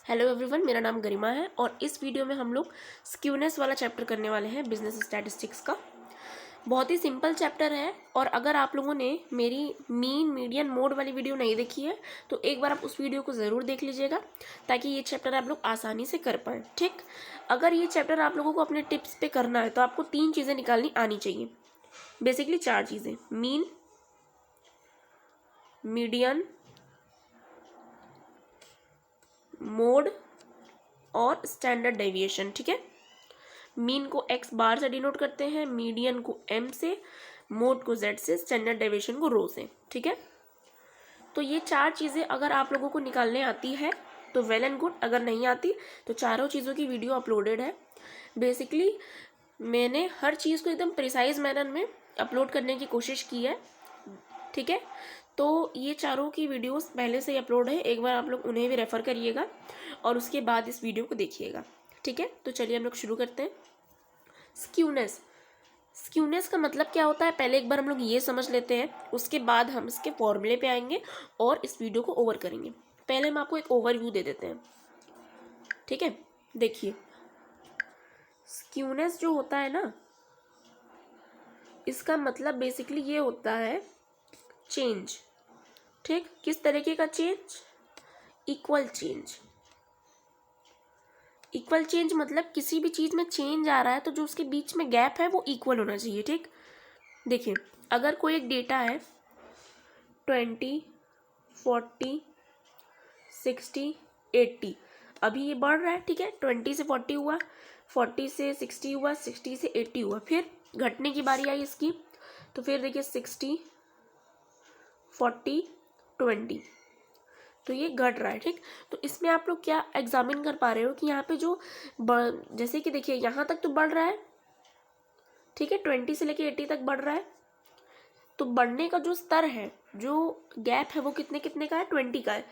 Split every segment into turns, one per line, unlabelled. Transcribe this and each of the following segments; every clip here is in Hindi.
हेलो एवरीवन, मेरा नाम गरिमा है और इस वीडियो में हम लोग स्क्यूनेस वाला चैप्टर करने वाले हैं बिजनेस स्टैटिस्टिक्स का। बहुत ही सिंपल चैप्टर है और अगर आप लोगों ने मेरी मीन मीडियन मोड वाली वीडियो नहीं देखी है तो एक बार आप उस वीडियो को ज़रूर देख लीजिएगा ताकि ये चैप्टर आप लोग आसानी से कर पाएँ। ठीक, अगर ये चैप्टर आप लोगों को अपने टिप्स पे करना है तो आपको 3 चीज़ें निकालनी आनी चाहिए। बेसिकली 4 चीज़ें: मीन, मीडियन, मोड और स्टैंडर्ड डेविएशन। ठीक है, मीन को x बार से डिनोट करते हैं, मीडियन को m से, मोड को z से, स्टैंडर्ड डेविएशन को रो से। ठीक है, तो ये 4 चीज़ें अगर आप लोगों को निकालने आती है तो वेल एंड गुड, अगर नहीं आती तो चारों चीज़ों की वीडियो अपलोडेड है। बेसिकली मैंने हर चीज़ को एकदम प्रिसाइज मैनर में अपलोड करने की कोशिश की है। ठीक है, तो ये चारों की वीडियोस पहले से ही अपलोड है, एक बार आप लोग उन्हें भी रेफ़र करिएगा और उसके बाद इस वीडियो को देखिएगा। ठीक है, तो चलिए हम लोग शुरू करते हैं। स्क्यूनेस, स्क्यूनेस का मतलब क्या होता है पहले एक बार हम लोग ये समझ लेते हैं, उसके बाद हम इसके फॉर्मूले पे आएंगे और इस वीडियो को ओवर करेंगे। पहले हम आपको एक ओवरव्यू दे देते हैं। ठीक है, देखिए स्क्यूनेस जो होता है ना, इसका मतलब बेसिकली ये होता है चेंज। ठीक, किस तरीके का change? Equal change. Equal change मतलब किसी भी चीज़ में चेंज आ रहा है तो जो उसके बीच में गैप है वो इक्वल होना चाहिए। ठीक, देखिए अगर कोई एक डेटा है 20, 40, 60, 80, अभी ये बढ़ रहा है। ठीक है, 20 से 40 हुआ, 40 से 60 हुआ, 60 से 80 हुआ, फिर घटने की बारी आई इसकी, तो फिर देखिए 60, 40, 20, तो ये घट रहा है। ठीक, तो इसमें आप लोग क्या एग्जामिन कर पा रहे हो कि यहाँ पे जो जैसे कि देखिए यहाँ तक तो बढ़ रहा है। ठीक है, 20 से लेके 80 तक बढ़ रहा है, तो बढ़ने का जो स्तर है, जो गैप है वो कितने कितने का है? 20 का है।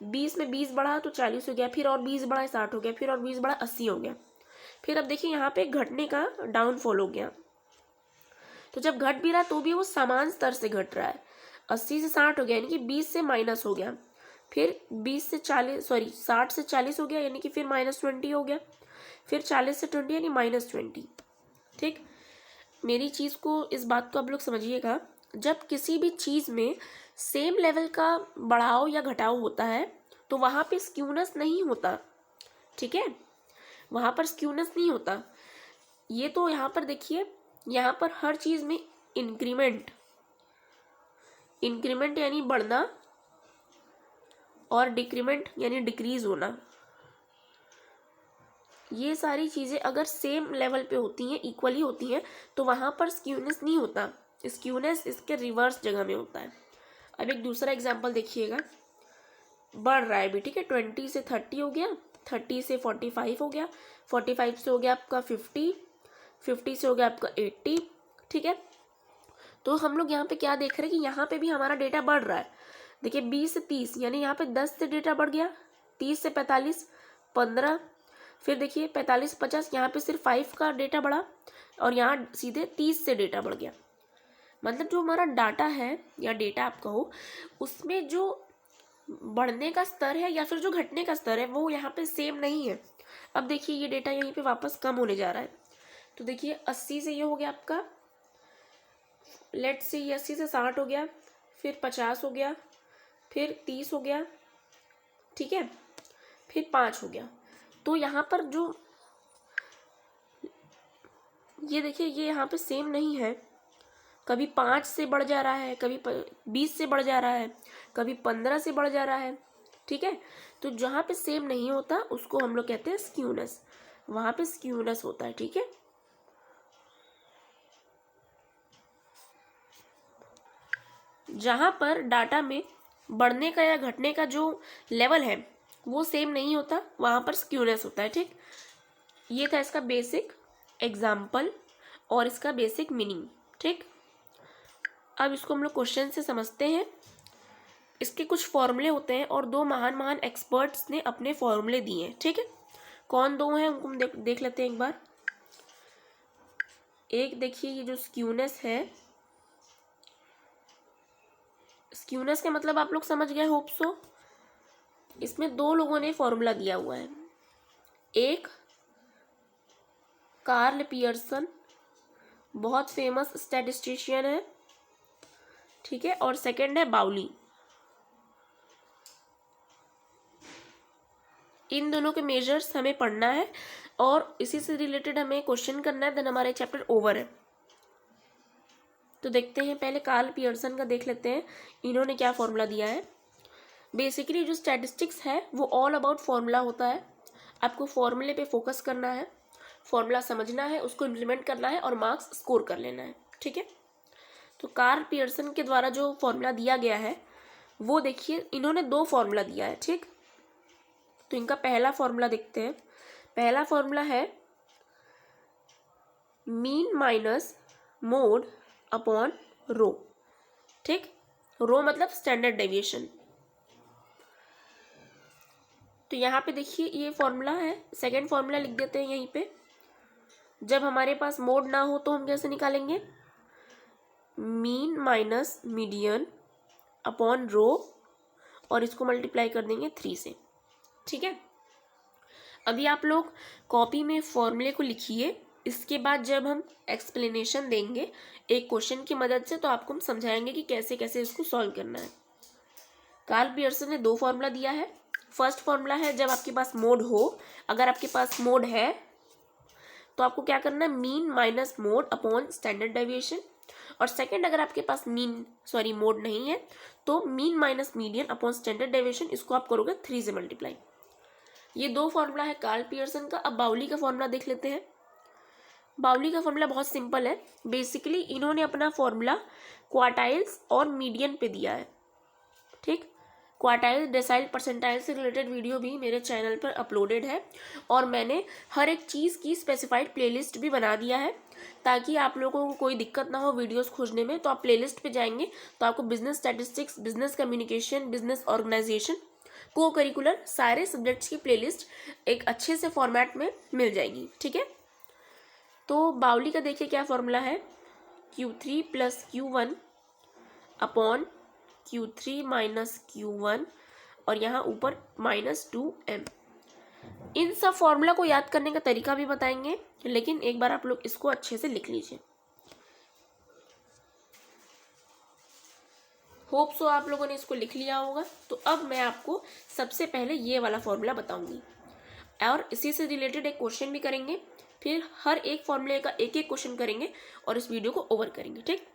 20 में 20 बढ़ा तो 40 हो गया, फिर और 20 बढ़ा 60 हो गया, फिर और 20 बढ़ा 80 हो गया। फिर अब देखिए यहाँ पे घटने का डाउनफॉल हो गया, तो जब घट भी रहा तो भी वो समान स्तर से घट रहा है। 80 से 60 हो गया यानी कि 20 से माइनस हो गया, फिर 20 से 40 सॉरी 60 से 40 हो गया यानी कि फिर -20 हो गया, फिर 40 से 20 यानी -20। ठीक, मेरी चीज़ को, इस बात को आप लोग समझिएगा, जब किसी भी चीज़ में सेम लेवल का बढ़ाव या घटाव होता है तो वहाँ पे स्क्यूनेस नहीं होता। ठीक है, वहाँ पर स्क्यूनेस नहीं होता। ये तो यहाँ पर देखिए, यहाँ पर हर चीज़ में इंक्रीमेंट, इंक्रीमेंट यानी बढ़ना और डिक्रीमेंट यानी डिक्रीज होना, ये सारी चीज़ें अगर सेम लेवल पे होती हैं, इक्वली होती हैं, तो वहाँ पर स्क्यूनेस नहीं होता। स्क्यूनेस इसके रिवर्स जगह में होता है। अब एक दूसरा एग्जांपल देखिएगा, बढ़ रहा है भी। ठीक है, 20 से 30 हो गया, 30 से 45 हो गया, 45 से हो गया आपका 50, 50 से हो गया आपका 80। ठीक है, तो हम लोग यहाँ पे क्या देख रहे हैं कि यहाँ पे भी हमारा डेटा बढ़ रहा है। देखिए 20 से 30 यानी यहाँ पे 10 से डेटा बढ़ गया, 30 से 45 15, फिर देखिए 45 से 50 यहाँ पे सिर्फ 5 का डेटा बढ़ा और यहाँ सीधे 30 से डेटा बढ़ गया। मतलब जो हमारा डाटा है या डेटा आप कहो, उसमें जो बढ़ने का स्तर है या फिर जो घटने का स्तर है वो यहाँ पे सेम नहीं है। अब देखिए ये डेटा यहीं पे वापस कम होने जा रहा है, तो देखिए 80 से ये हो गया आपका, लेट से ये 80 से 60 हो गया, फिर 50 हो गया, फिर 30 हो गया। ठीक है, फिर 5 हो गया। तो यहाँ पर जो ये देखिए ये यहाँ पे सेम नहीं है, कभी 5 से बढ़ जा रहा है, कभी 20 से बढ़ जा रहा है, कभी 15 से बढ़ जा रहा है। ठीक है, तो जहाँ पे सेम नहीं होता उसको हम लोग कहते हैं स्क्यूनेस, वहाँ पे स्क्यूनेस होता है। ठीक है, जहाँ पर डाटा में बढ़ने का या घटने का जो लेवल है वो सेम नहीं होता, वहाँ पर स्क्यूनेस होता है। ठीक, ये था इसका बेसिक एग्जाम्पल और इसका बेसिक मीनिंग। ठीक, अब इसको हम लोग क्वेश्चन से समझते हैं। इसके कुछ फॉर्मूले होते हैं और 2 महान महान एक्सपर्ट्स ने अपने फॉर्मूले दिए हैं। ठीक है, कौन 2 हैं उनको हम देख लेते हैं एक बार। एक देखिए ये जो स्क्यूनेस है, स्क्यूनेस का मतलब आप लोग समझ गए होप सो। इसमें दो लोगों ने फॉर्मूला दिया हुआ है, एक कार्ल पियर्सन, बहुत फेमस स्टैटिस्टिशियन है, ठीक है, और सेकंड है बाउली। इन दोनों के मेजर्स हमें पढ़ना है और इसी से रिलेटेड हमें क्वेश्चन करना है, देन हमारे चैप्टर ओवर है। तो देखते हैं, पहले कार्ल पियर्सन का देख लेते हैं, इन्होंने क्या फॉर्मूला दिया है। बेसिकली जो स्टैटिस्टिक्स है वो ऑल अबाउट फॉर्मूला होता है। आपको फॉर्मूले पे फोकस करना है, फॉर्मूला समझना है, उसको इम्प्लीमेंट करना है और मार्क्स स्कोर कर लेना है, ठीक है। तो कार्ल पियर्सन के द्वारा जो फॉर्मूला दिया गया है वो देखिए, इन्होंने दो फॉर्मूला दिया है, ठीक। तो इनका पहला फॉर्मूला देखते हैं। पहला फॉर्मूला है mean minus mode upon rho, ठीक। रो मतलब स्टैंडर्ड डेविएशन। तो यहाँ पे देखिए ये फॉर्मूला है। सेकंड फॉर्मूला लिख देते हैं यहीं पे। जब हमारे पास मोड ना हो तो हम कैसे निकालेंगे, mean minus median upon rho, और इसको मल्टीप्लाई कर देंगे 3 से, ठीक है। अभी आप लोग कॉपी में फॉर्मूले को लिखिए, इसके बाद जब हम एक्सप्लेनेशन देंगे एक क्वेश्चन की मदद से तो आपको हम समझाएंगे कि कैसे कैसे इसको सॉल्व करना है। कार्ल पियर्सन ने दो फॉर्मूला दिया है। फर्स्ट फॉर्मूला है जब आपके पास मोड हो, अगर आपके पास मोड है तो आपको क्या करना है, mean minus mode upon standard deviation. और सेकंड, अगर आपके पास मोड नहीं है तो mean minus median upon standard deviation, इसको आप करोगे 3 से मल्टीप्लाई। ये दो फॉर्मूला है कार्ल पियर्सन का। अब बाउली का फॉर्मूला देख लेते हैं। बाउली का फॉर्मूला बहुत सिंपल है। बेसिकली इन्होंने अपना फॉर्मूला क्वार्टाइल्स और मीडियन पे दिया है, ठीक। क्वार्टाइल, डेसाइल, परसेंटाइल से रिलेटेड वीडियो भी मेरे चैनल पर अपलोडेड है और मैंने हर एक चीज़ की स्पेसिफाइड प्लेलिस्ट भी बना दिया है ताकि आप लोगों को कोई दिक्कत ना हो वीडियोस खोजने में। तो आप प्लेलिस्ट पे जाएंगे तो आपको business statistics, business communication, business organisation, co curricular सारे सब्जेक्ट्स की प्लेलिस्ट एक अच्छे से फॉर्मेट में मिल जाएगी, ठीक है। तो बाउली का देखिए क्या फॉर्मूला है, Q3 plus Q1 upon Q3 minus Q1 और यहाँ ऊपर -2m। इन सब फॉर्मूला को याद करने का तरीका भी बताएंगे, लेकिन एक बार आप लोग इसको अच्छे से लिख लीजिए। होप सो आप लोगों ने इसको लिख लिया होगा। तो अब मैं आपको सबसे पहले ये वाला फॉर्मूला बताऊंगी और इसी से रिलेटेड एक क्वेश्चन भी करेंगे, फिर हर एक फॉर्मूले का एक एक क्वेश्चन करेंगे और इस वीडियो को ओवर करेंगे, ठीक।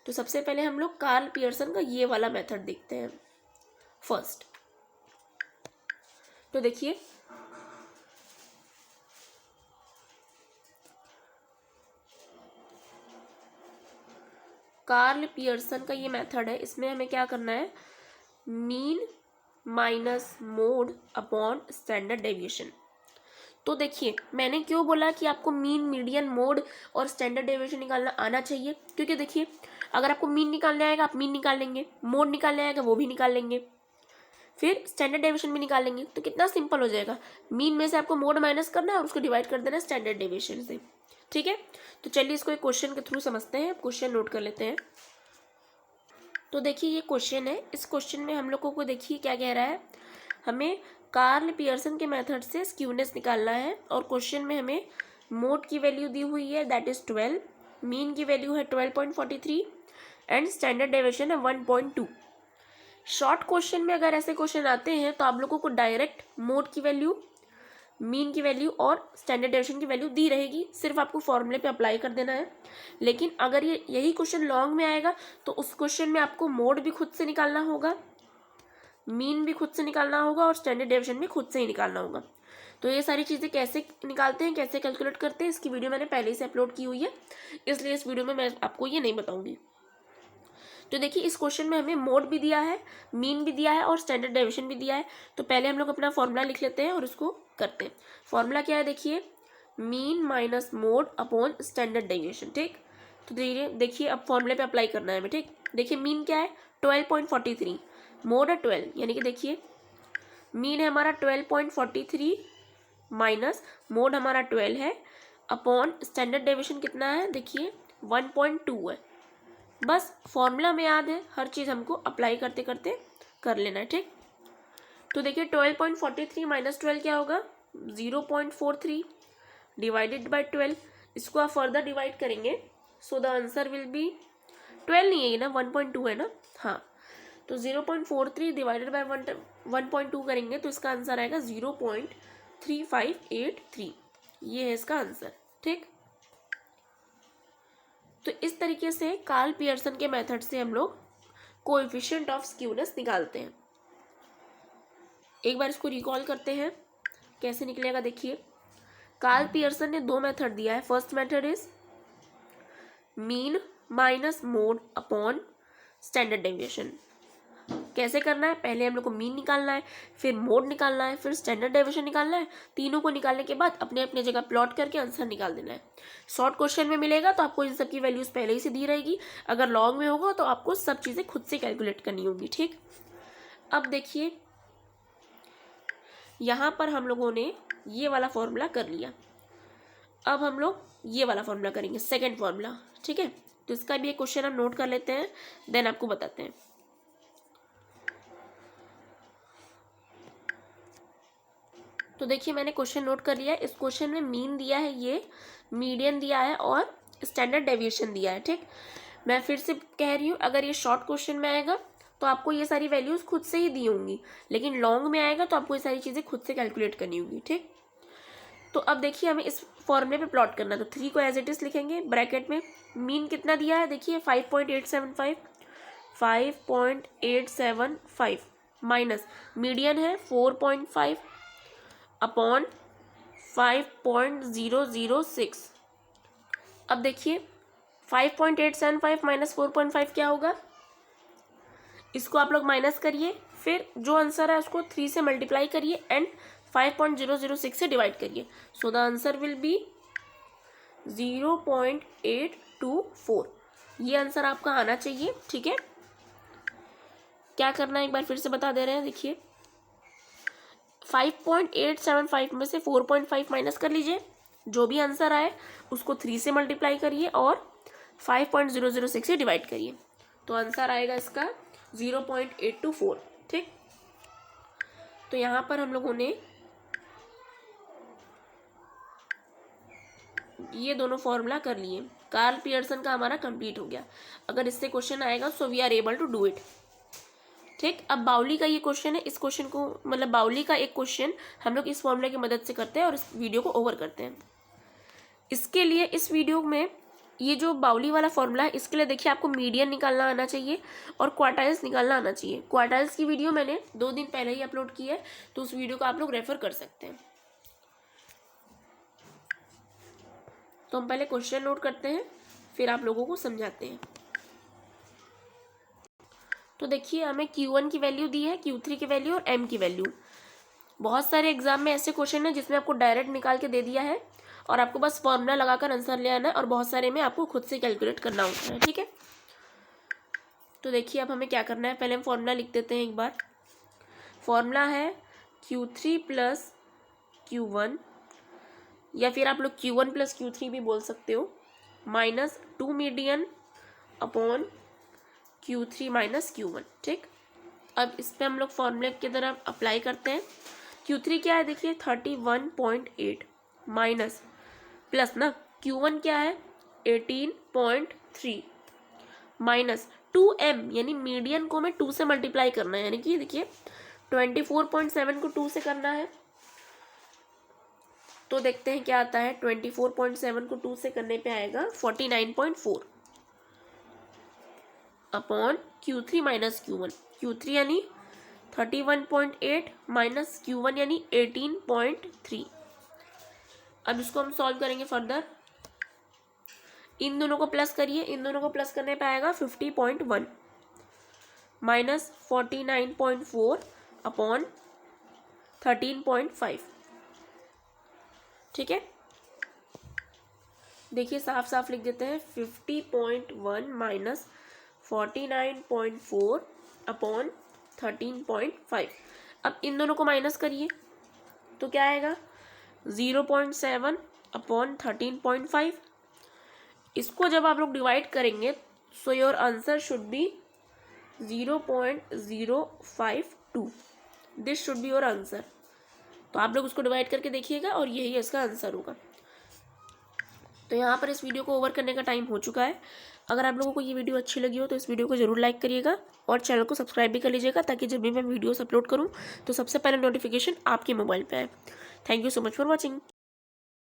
तो सबसे पहले हम लोग कार्ल पियर्सन का ये वाला मेथड देखते हैं फर्स्ट। तो देखिए कार्ल पियर्सन का ये मेथड है, इसमें हमें क्या करना है, mean minus mode upon standard deviation. तो देखिए मैंने क्यों बोला कि आपको मीन, मीडियन, मोड और स्टैंडर्ड डेविएशन निकालना आना चाहिए, क्योंकि देखिए अगर आपको मीन निकालने आएगा आप मीन निकाल लेंगे, मोड निकालने आएगा वो भी निकाल लेंगे, फिर स्टैंडर्ड डेविएशन भी निकाल लेंगे। तो कितना सिंपल हो जाएगा, मीन में से आपको मोड माइनस करना है और उसको डिवाइड कर देना स्टैंडर्ड डेविएशन से, ठीक है। तो चलिए इसको एक क्वेश्चन के थ्रू समझते हैं। क्वेश्चन नोट कर लेते हैं। तो देखिए ये क्वेश्चन है, इस क्वेश्चन में हम लोगों को देखिए क्या कह रहा है, हमें कार्ल पियर्सन के मेथड से स्क्यूनेस निकालना है और क्वेश्चन में हमें मोड की वैल्यू दी हुई है दैट इज 12, मीन की वैल्यू है 12.43 एंड स्टैंडर्ड डेविएशन है 1.2। शॉर्ट क्वेश्चन में अगर ऐसे क्वेश्चन आते हैं तो आप लोगों को डायरेक्ट मोड की वैल्यू, मीन की वैल्यू और स्टैंडर्ड डेविएशन की वैल्यू दी रहेगी, सिर्फ आपको फॉर्मूले पे अप्लाई कर देना है। लेकिन अगर यही क्वेश्चन लॉन्ग में आएगा तो उस क्वेश्चन में आपको मोड भी खुद से निकालना होगा, मीन भी खुद से निकालना होगा और स्टैंडर्ड डेविएशन भी खुद से ही निकालना होगा। तो ये सारी चीज़ें कैसे निकालते हैं, कैसे कैलकुलेट करते हैं, इसकी वीडियो मैंने पहले से अपलोड की हुई है, इसलिए इस वीडियो में मैं आपको ये नहीं बताऊंगी। तो देखिए इस क्वेश्चन में हमें मोड भी दिया है, मीन भी दिया है और स्टैंडर्ड डेविएशन भी दिया है। तो पहले हम लोग अपना फॉर्मूला लिख लेते हैं और उसको करते हैं। फॉर्मूला क्या है, देखिए mean minus mode upon standard deviation, ठीक। तो देखिए अब फॉर्मूले पे अप्लाई करना है हमें, ठीक। देखिए मीन क्या है 12.43, मोड है 12, यानी कि देखिए मीन है हमारा 12.43 माइनस मोड हमारा 12 है अपॉन स्टैंडर्ड डेविएशन कितना है, देखिए 1.2 है। बस फॉर्मूला में याद है, हर चीज़ हमको अप्लाई करते करते कर लेना है, ठीक। तो देखिए 12.43 माइनस 12 क्या होगा 0.43 डिवाइडेड बाई 12। इसको आप फर्दर डिवाइड करेंगे so the answer will be 12 नहीं है ये ना 1.2 है ना, हाँ। तो 0.43 डिवाइडेड बाई 1.2 करेंगे तो इसका आंसर आएगा 0.3583। ये है इसका आंसर, ठीक। तो इस तरीके से कार्ल पियर्सन के मेथड से हम लोग कोएफिशिएंट ऑफ स्क्यूनेस निकालते हैं। एक बार इसको रिकॉल करते हैं कैसे निकलेगा। देखिए कार्ल पियर्सन ने दो मेथड दिया है। First method is mean minus mode upon standard deviation. कैसे करना है, पहले हम लोग को मीन निकालना है, फिर मोड निकालना है, फिर स्टैंडर्ड डेविएशन निकालना है। तीनों को निकालने के बाद अपने अपने जगह प्लॉट करके आंसर निकाल देना है। शॉर्ट क्वेश्चन में मिलेगा तो आपको इन सब की वैल्यूज पहले ही से दी रहेगी, अगर लॉन्ग में होगा तो आपको सब चीज़ें खुद से कैलकुलेट करनी होगी, ठीक। अब देखिए यहाँ पर हम लोगों ने ये वाला फॉर्मूला कर लिया। अब हम लोग ये वाला फॉर्मूला करेंगे, सेकेंड फॉर्मूला, ठीक है। तो इसका भी एक क्वेश्चन हम नोट कर लेते हैं, देन आपको बताते हैं। तो देखिए मैंने क्वेश्चन नोट कर लिया है। इस क्वेश्चन में मीन दिया है, ये मीडियन दिया है और स्टैंडर्ड डेविएशन दिया है, ठीक। मैं फिर से कह रही हूँ, अगर ये शॉर्ट क्वेश्चन में आएगा तो आपको ये सारी वैल्यूज खुद से ही दी होंगी, लेकिन लॉन्ग में आएगा तो आपको ये सारी चीज़ें खुद से कैलकुलेट करनी होगी, ठीक। तो अब देखिए हमें इस फॉर्मूले पे प्लॉट करना है। तो 3 को एज इट इज लिखेंगे ब्रैकेट में। मीन कितना दिया है देखिए 5.875 माइनस मीडियन है 4.5 अपॉन 5.006। अब देखिए 5.875 माइनस 4.5 क्या होगा, इसको आप लोग माइनस करिए, फिर जो आंसर है उसको 3 से मल्टीप्लाई करिए एंड 5.006 से डिवाइड करिए। So the answer will be 0.824। ये आंसर आपका आना चाहिए, ठीक है। क्या करना है एक बार फिर से बता दे रहे हैं। देखिए 5.875 में से 4.5 माइनस कर लीजिए, जो भी आंसर आए उसको 3 से मल्टीप्लाई करिए और 5.006 से डिवाइड करिए, तो आंसर आएगा इसका 0.824, ठीक। तो यहाँ पर हम लोगों ने ये दोनों फॉर्मूला कर लिए। कार्ल पियर्सन का हमारा कंप्लीट हो गया। अगर इससे क्वेश्चन आएगा so we are able to do it, ठीक। अब बाउली का ये क्वेश्चन है, इस क्वेश्चन को मतलब बाउली का एक क्वेश्चन हम लोग इस फॉर्मूले की मदद से करते हैं और इस वीडियो को ओवर करते हैं। इसके लिए इस वीडियो में ये जो बाउली वाला फॉर्मूला है, इसके लिए देखिए आपको मीडियन निकालना आना चाहिए और क्वार्टाइल्स निकालना आना चाहिए। क्वार्टाइल्स की वीडियो मैंने 2 दिन पहले ही अपलोड की है, तो उस वीडियो को आप लोग रेफर कर सकते हैं। तो हम पहले क्वेश्चन नोट करते हैं, फिर आप लोगों को समझाते हैं। तो देखिए हमें Q1 की वैल्यू दी है, Q3 की वैल्यू और M की वैल्यू। बहुत सारे एग्जाम में ऐसे क्वेश्चन है जिसमें आपको डायरेक्ट निकाल के दे दिया है और आपको बस फॉर्मूला लगाकर आंसर ले आना है, और बहुत सारे में आपको खुद से कैलकुलेट करना होता है, ठीक है। तो देखिए अब हमें क्या करना है, पहले हम फॉर्मूला लिख देते हैं एक बार। फॉर्मूला है Q3 प्लस Q1, या फिर आप लोग Q1 प्लस Q3 भी बोल सकते हो, minus 2 median upon Q3 minus Q1, ठीक। अब इस पर हम लोग फॉर्मूले की तरह अप्लाई करते हैं। Q3 क्या है देखिए 31.8 माइनस प्लस ना Q1 क्या है 18.3 माइनस 2M, यानी मीडियन को मैं 2 से मल्टीप्लाई करना है, यानी कि देखिए 24.7 को 2 से करना है, तो देखते हैं क्या आता है। 24.7 को 2 से करने पे आएगा 49.4 upon Q3 minus Q1। Q3 यानी 31.8 माइनस Q1 यानी 18.3। अब इसको हम सॉल्व करेंगे फर्दर। इन दोनों को प्लस करिए, इन दोनों को प्लस करने पे आएगा 50.1 माइनस 49.4 अपॉन 13.5, ठीक है। देखिए साफ साफ लिख देते हैं 50.1 माइनस 49.4 अपॉन 13.5। अब इन दोनों को माइनस करिए तो क्या आएगा 0.7 अपॉन 13.5। इसको जब आप लोग डिवाइड करेंगे so your answer should be 0.052, this should be your answer. तो आप लोग उसको डिवाइड करके देखिएगा और यही इसका आंसर होगा। तो यहाँ पर इस वीडियो को ओवर करने का टाइम हो चुका है। अगर आप लोगों को ये वीडियो अच्छी लगी हो तो इस वीडियो को जरूर लाइक करिएगा और चैनल को सब्सक्राइब भी कर लीजिएगा, ताकि जब भी मैं वीडियोस अपलोड करूँ तो सबसे पहले नोटिफिकेशन आपके मोबाइल पे आए। Thank you so much for watching.